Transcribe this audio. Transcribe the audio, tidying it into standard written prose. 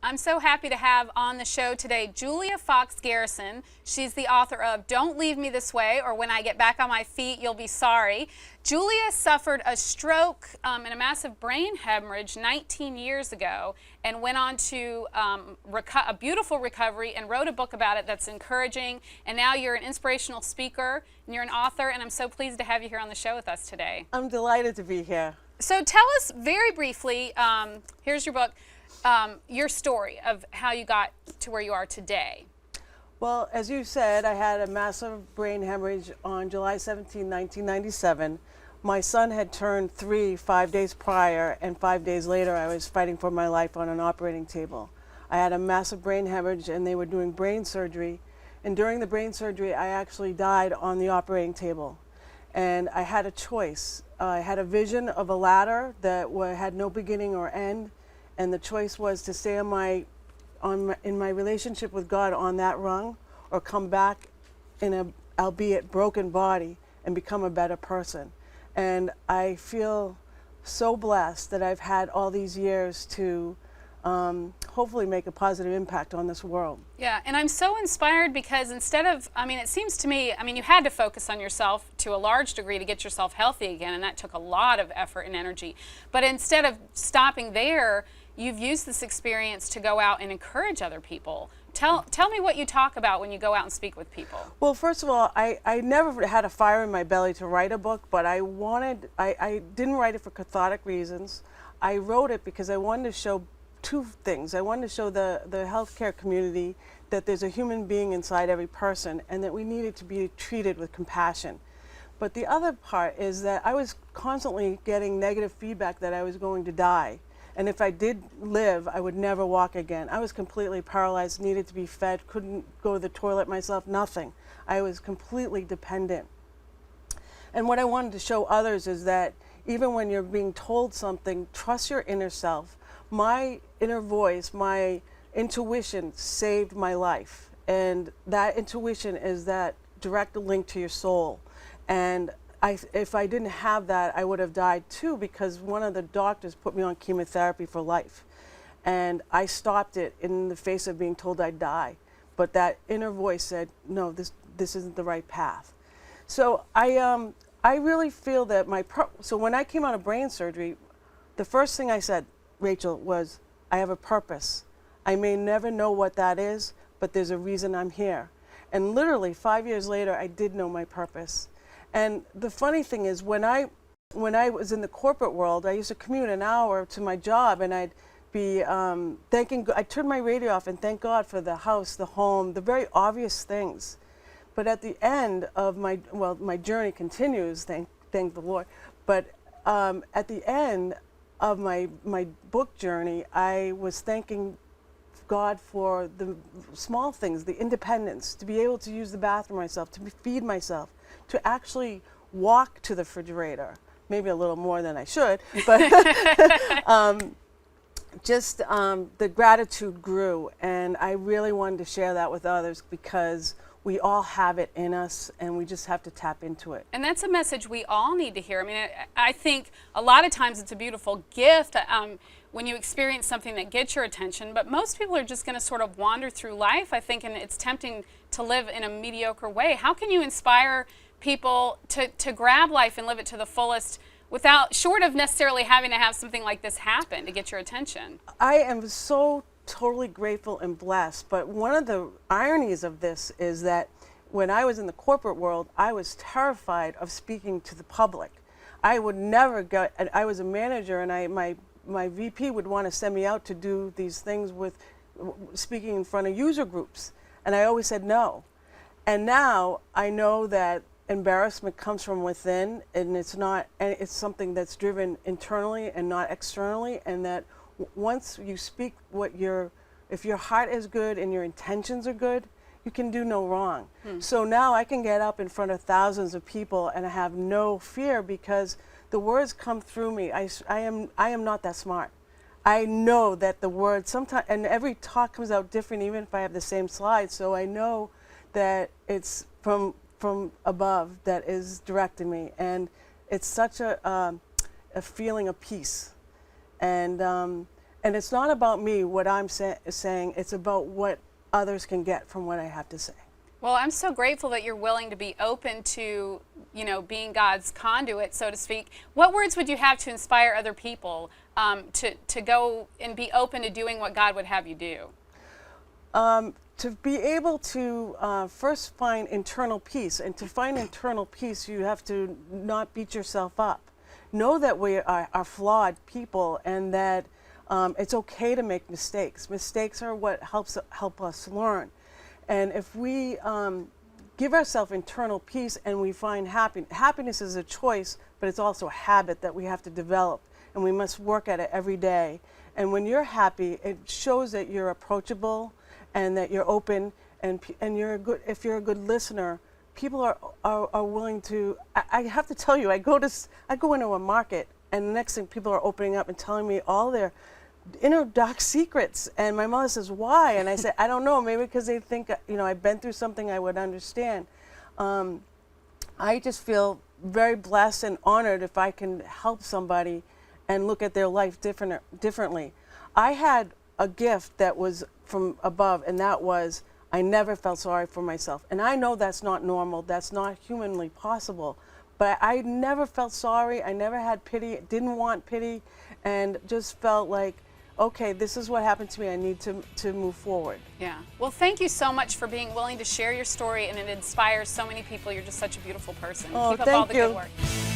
I'm so happy to have on the show today Julia Fox Garrison. She's the author of Don't Leave Me This Way, or When I Get Back on My Feet, You'll Be Sorry. Julia suffered a stroke and a massive brain hemorrhage 19 years ago and went on to a beautiful recovery and wrote a book about it that's encouraging. And now you're an inspirational speaker and you're an author, and I'm so pleased to have you here on the show with us today. I'm delighted to be here. So tell us very briefly, here's your book, your story of how you got to where you are today. Well, as you said, I had a massive brain hemorrhage on July 17, 1997. My son had turned 3 5 days prior, and 5 days later I was fighting for my life on an operating table. I had a massive brain hemorrhage and they were doing brain surgery. And during the brain surgery, I actually died on the operating table. And I had a choice. I had a vision of a ladder that had no beginning or end. And the choice was to stay in my relationship with God on that rung, or come back in a, albeit broken body, and become a better person. And I feel so blessed that I've had all these years to hopefully make a positive impact on this world. Yeah, and I'm so inspired because instead of, it seems to me, you had to focus on yourself to a large degree to get yourself healthy again, and that took a lot of effort and energy. But instead of stopping there, you've used this experience to go out and encourage other people. Tell me what you talk about when you go out and speak with people. Well, first of all, I never had a fire in my belly to write a book, but I didn't write it for cathartic reasons. I wrote it because I wanted to show two things. I wanted to show the healthcare community that there's a human being inside every person and that we needed to be treated with compassion. But the other part is that I was constantly getting negative feedback that I was going to die. And if I did live, I would never walk again. I was completely paralyzed, needed to be fed, couldn't go to the toilet myself, nothing. I was completely dependent. And what I wanted to show others is that even when you're being told something, trust your inner self. My inner voice, my intuition saved my life. And that intuition is that direct link to your soul. And if I didn't have that, I would have died too, because one of the doctors put me on chemotherapy for life. And I stopped it in the face of being told I'd die. But that inner voice said, no, this isn't the right path. So I really feel that so when I came out of brain surgery, the first thing I said, Rachel, was I have a purpose. I may never know what that is, but there's a reason I'm here. And literally 5 years later, I did know my purpose. And the funny thing is, when I was in the corporate world, I used to commute an hour to my job, and I'd be I'd turn my radio off and thank God for the house, the home, the very obvious things. But at the end of my journey continues, thank the Lord. But at the end of my book journey, I was thanking God for the small things, the independence, to be able to use the bathroom myself, to feed myself, to actually walk to the refrigerator, maybe a little more than I should, but the gratitude grew, and I really wanted to share that with others because we all have it in us and we just have to tap into it. And that's a message we all need to hear. I think a lot of times it's a beautiful gift when you experience something that gets your attention, but most people are just going to sort of wander through life, I think, and it's tempting to live in a mediocre way. How can you inspire people to grab life and live it to the fullest short of necessarily having to have something like this happen to get your attention? I am so totally grateful and blessed, but one of the ironies of this is that when I was in the corporate world, I was terrified of speaking to the public. I would never go, and I was a manager, and my VP would want to send me out to do these things with speaking in front of user groups, and I always said no. And now I know that embarrassment comes from within, and it's something that's driven internally and not externally, and that once you speak if your heart is good and your intentions are good, you can do no wrong. So now I can get up in front of thousands of people and I have no fear because the words come through me. I am not that smart. I know that the words sometimes, and every talk comes out different even if I have the same slide, so I know that it's from above that is directing me, and it's such a feeling of peace. And And it's not about me, what I'm saying, it's about what others can get from what I have to say. Well, I'm so grateful that you're willing to be open to, you know, being God's conduit, so to speak. What words would you have to inspire other people to go and be open to doing what God would have you do? To be able to first find internal peace, and to find internal peace, you have to not beat yourself up. Know that we are flawed people, and that it's okay to make mistakes. Mistakes are what help us learn. And if we give ourselves internal peace and we find happiness is a choice, but it's also a habit that we have to develop, and we must work at it every day. And when you're happy, it shows that you're approachable and that you're open, and you're a good. If you're a good listener, people are willing to. I have to tell you, I go into a market, and the next thing, people are opening up and telling me all their inner dark secrets, and my mother says, why? And I said, I don't know, maybe because they think, you know, I've been through something I would understand. I just feel very blessed and honored if I can help somebody and look at their life differently. I had a gift that was from above, and that was I never felt sorry for myself. And I know that's not normal, that's not humanly possible, but I never felt sorry, I never had pity, didn't want pity, and just felt like, okay, this is what happened to me, I need to move forward. Yeah. Well, thank you so much for being willing to share your story, and it inspires so many people. You're just such a beautiful person. Oh, Keep up all the thank you. good work.